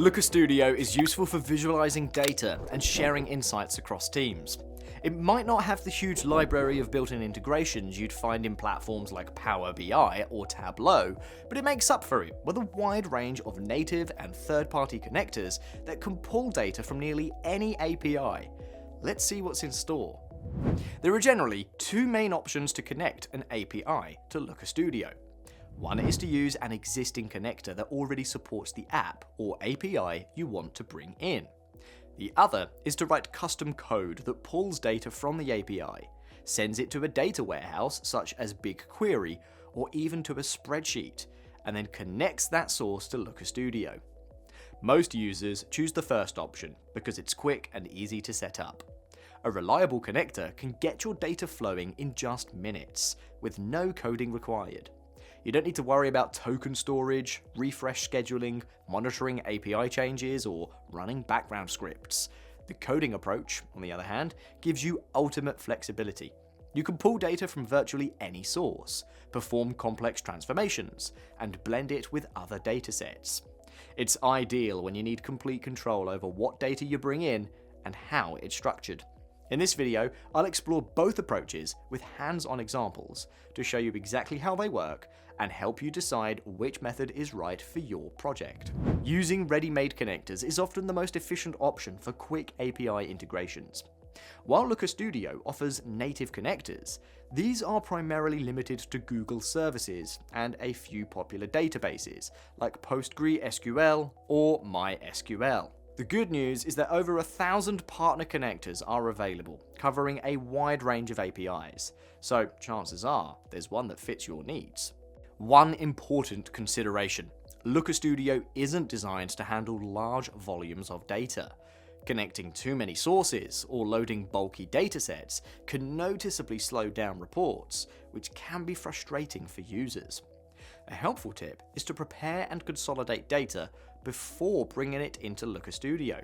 Looker Studio is useful for visualizing data and sharing insights across teams. It might not have the huge library of built-in integrations you'd find in platforms like Power BI or Tableau, but it makes up for it with a wide range of native and third-party connectors that can pull data from nearly any API. Let's see what's in store. There are generally two main options to connect an API to Looker Studio. One is to use an existing connector that already supports the app or API you want to bring in. The other is to write custom code that pulls data from the API, sends it to a data warehouse such as BigQuery or even to a spreadsheet, and then connects that source to Looker Studio. Most users choose the first option because it's quick and easy to set up. A reliable connector can get your data flowing in just minutes, with no coding required. You don't need to worry about token storage, refresh scheduling, monitoring API changes, or running background scripts. The coding approach, on the other hand, gives you ultimate flexibility. You can pull data from virtually any source, perform complex transformations, and blend it with other datasets. It's ideal when you need complete control over what data you bring in and how it's structured. In this video, I'll explore both approaches with hands-on examples to show you exactly how they work and help you decide which method is right for your project. Using ready-made connectors is often the most efficient option for quick API integrations. While Looker Studio offers native connectors, these are primarily limited to Google services and a few popular databases like PostgreSQL or MySQL. The good news is that over 1,000 partner connectors are available, covering a wide range of APIs, so chances are there's one that fits your needs. One important consideration: Looker Studio isn't designed to handle large volumes of data. Connecting too many sources or loading bulky datasets can noticeably slow down reports, which can be frustrating for users. A helpful tip is to prepare and consolidate data before bringing it into Looker Studio.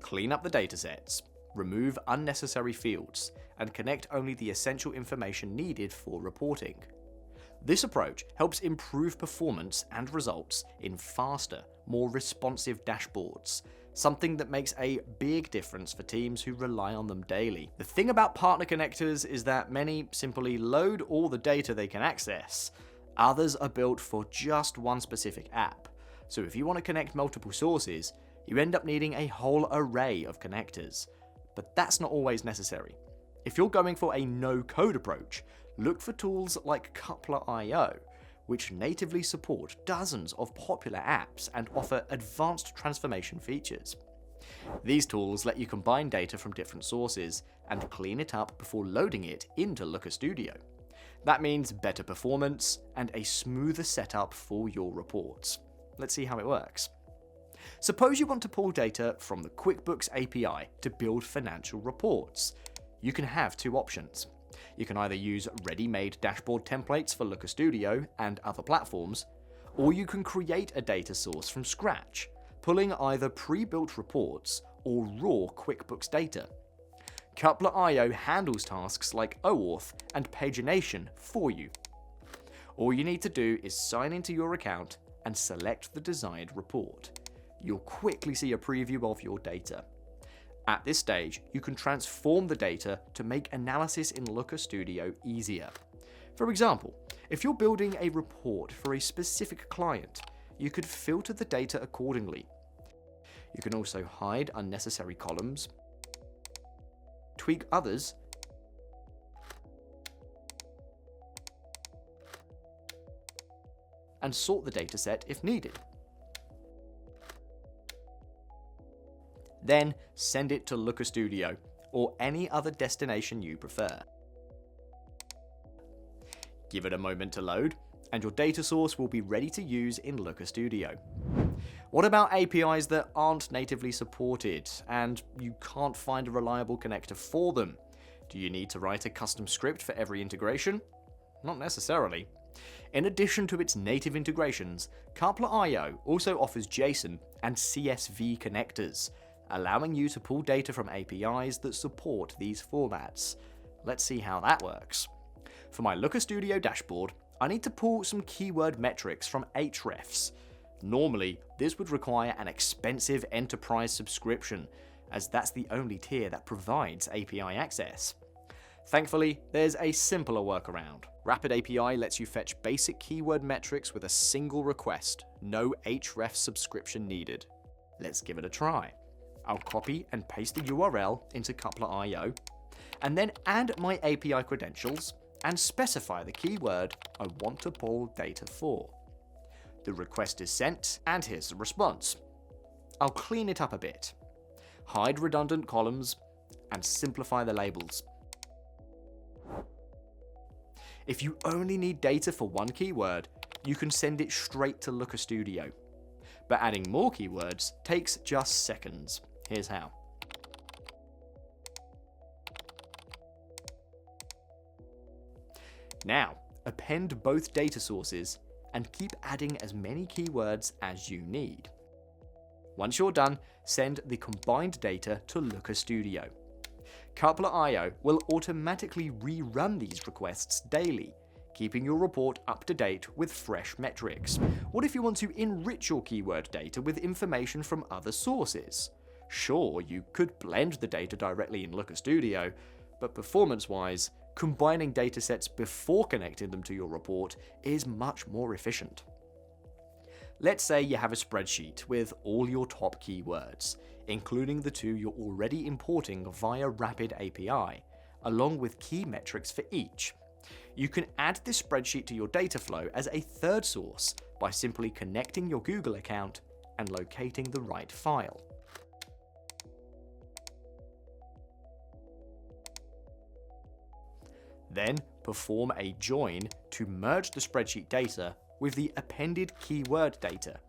Clean up the datasets, remove unnecessary fields, and connect only the essential information needed for reporting. This approach helps improve performance and results in faster, more responsive dashboards, something that makes a big difference for teams who rely on them daily. The thing about partner connectors is that many simply load all the data they can access. Others are built for just one specific app. So if you want to connect multiple sources, you end up needing a whole array of connectors. But that's not always necessary. If you're going for a no-code approach, look for tools like Coupler.io, which natively support dozens of popular apps and offer advanced transformation features. These tools let you combine data from different sources and clean it up before loading it into Looker Studio. That means better performance and a smoother setup for your reports. Let's see how it works. Suppose you want to pull data from the Quickbooks API to build financial reports. You can have two options. You can either use ready-made dashboard templates for Looker Studio and other platforms, or you can create a data source from scratch, pulling either pre-built reports or raw Quickbooks data. Coupler.io handles tasks like OAuth and pagination for you. All you need to do is sign into your account and select the desired report. You'll quickly see a preview of your data. At this stage, you can transform the data to make analysis in Looker Studio easier. For example, if you're building a report for a specific client, you could filter the data accordingly. You can also hide unnecessary columns, tweak others, and sort the dataset if needed. Then send it to Looker Studio or any other destination you prefer. Give it a moment to load, and your data source will be ready to use in Looker Studio. What about APIs that aren't natively supported and you can't find a reliable connector for them? Do you need to write a custom script for every integration? Not necessarily. In addition to its native integrations, Coupler.io also offers JSON and CSV connectors, allowing you to pull data from APIs that support these formats. Let's see how that works. For my Looker Studio dashboard, I need to pull some keyword metrics from Ahrefs. Normally, this would require an expensive enterprise subscription, as that's the only tier that provides API access. Thankfully, there's a simpler workaround. Rapid API lets you fetch basic keyword metrics with a single request, no href subscription needed. Let's give it a try. I'll copy and paste the URL into Coupler.io, and then add my API credentials and specify the keyword I want to pull data for. The request is sent, and here's the response. I'll clean it up a bit, hide redundant columns, and simplify the labels. If you only need data for one keyword, you can send it straight to Looker Studio. But adding more keywords takes just seconds. Here's how. Now, append both data sources and keep adding as many keywords as you need. Once you're done, send the combined data to Looker Studio. Coupler.io will automatically rerun these requests daily, keeping your report up to date with fresh metrics. What if you want to enrich your keyword data with information from other sources? Sure, you could blend the data directly in Looker Studio, but performance-wise, combining datasets before connecting them to your report is much more efficient. Let's say you have a spreadsheet with all your top keywords, including the two you're already importing via Rapid API, along with key metrics for each. You can add this spreadsheet to your data flow as a third source by simply connecting your Google account and locating the right file. Then perform a join to merge the spreadsheet data with the appended keyword data.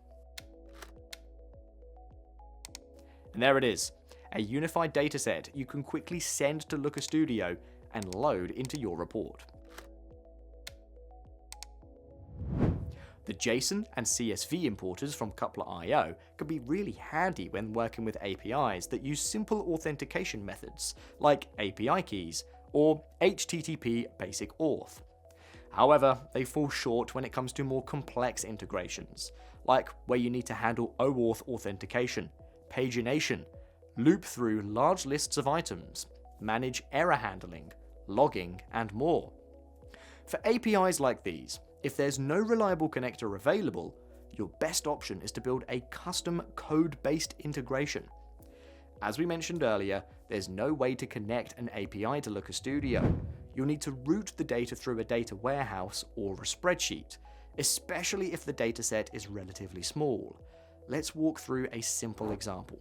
And there it is, a unified dataset you can quickly send to Looker Studio and load into your report. The JSON and CSV importers from Coupler.io can be really handy when working with APIs that use simple authentication methods like API keys or HTTP basic auth. However, they fall short when it comes to more complex integrations, like where you need to handle OAuth authentication, pagination, loop through large lists of items, manage error handling, logging, and more. For APIs like these, if there's no reliable connector available, your best option is to build a custom code-based integration. As we mentioned earlier, there's no way to connect an API to Looker Studio. You'll need to route the data through a data warehouse or a spreadsheet, especially if the dataset is relatively small. Let's walk through a simple example.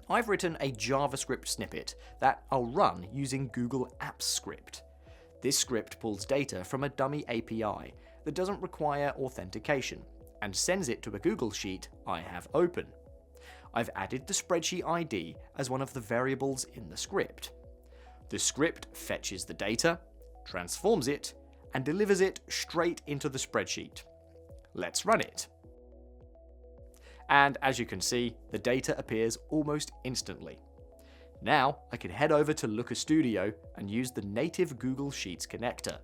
I've written a JavaScript snippet that I'll run using Google Apps Script. This script pulls data from a dummy API that doesn't require authentication and sends it to a Google Sheet I have open. I've added the spreadsheet ID as one of the variables in the script. The script fetches the data, transforms it, and delivers it straight into the spreadsheet. Let's run it. And as you can see, the data appears almost instantly. Now I can head over to Looker Studio and use the native Google Sheets connector.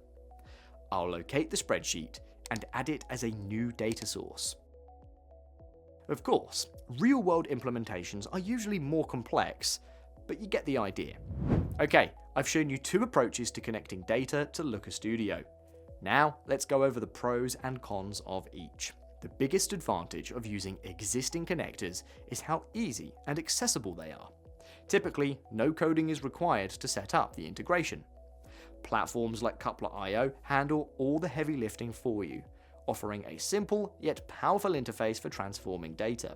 I'll locate the spreadsheet and add it as a new data source. Of course, real-world implementations are usually more complex, but you get the idea. Okay, I've shown you two approaches to connecting data to Looker Studio. Now let's go over the pros and cons of each. The biggest advantage of using existing connectors is how easy and accessible they are. Typically, no coding is required to set up the integration. Platforms like Coupler.io handle all the heavy lifting for you, offering a simple yet powerful interface for transforming data.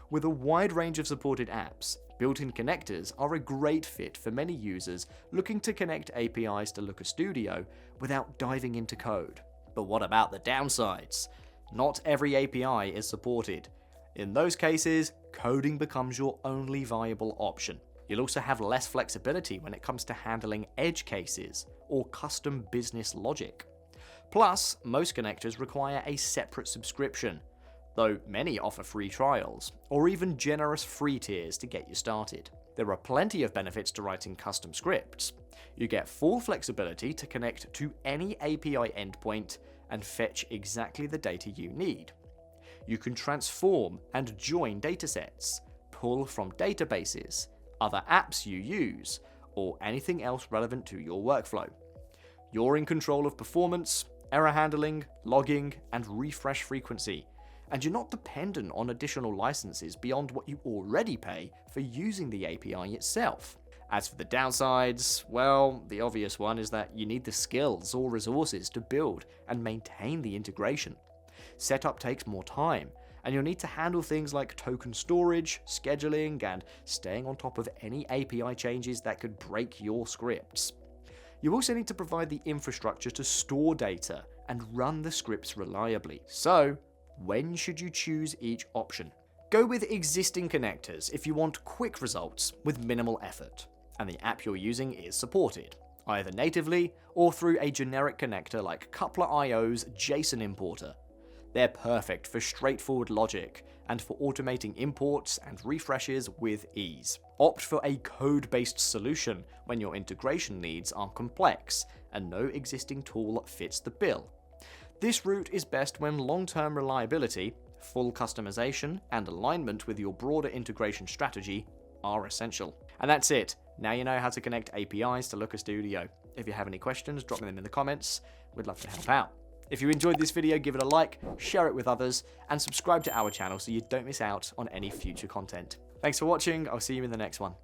With a wide range of supported apps, built-in connectors are a great fit for many users looking to connect APIs to Looker Studio without diving into code. But what about the downsides? Not every API is supported. In those cases, coding becomes your only viable option. You'll also have less flexibility when it comes to handling edge cases or custom business logic. Plus, most connectors require a separate subscription, though many offer free trials, or even generous free tiers to get you started. There are plenty of benefits to writing custom scripts. You get full flexibility to connect to any API endpoint and fetch exactly the data you need. You can transform and join datasets, pull from databases, other apps you use, or anything else relevant to your workflow. You're in control of performance, error handling, logging, and refresh frequency, and you're not dependent on additional licenses beyond what you already pay for using the API itself. As for the downsides, well, the obvious one is that you need the skills or resources to build and maintain the integration. Setup takes more time, and you'll need to handle things like token storage, scheduling, and staying on top of any API changes that could break your scripts. You also need to provide the infrastructure to store data and run the scripts reliably. So, when should you choose each option? Go with existing connectors if you want quick results with minimal effort, and the app you're using is supported, either natively or through a generic connector like Coupler.io's JSON importer. They're perfect for straightforward logic and for automating imports and refreshes with ease. Opt for a code-based solution when your integration needs are complex and no existing tool fits the bill. This route is best when long-term reliability, full customization, and alignment with your broader integration strategy are essential. And that's it. Now you know how to connect APIs to Looker Studio. If you have any questions, drop them in the comments. We'd love to help out. If you enjoyed this video, give it a like, share it with others, and subscribe to our channel so you don't miss out on any future content. Thanks for watching. I'll see you in the next one.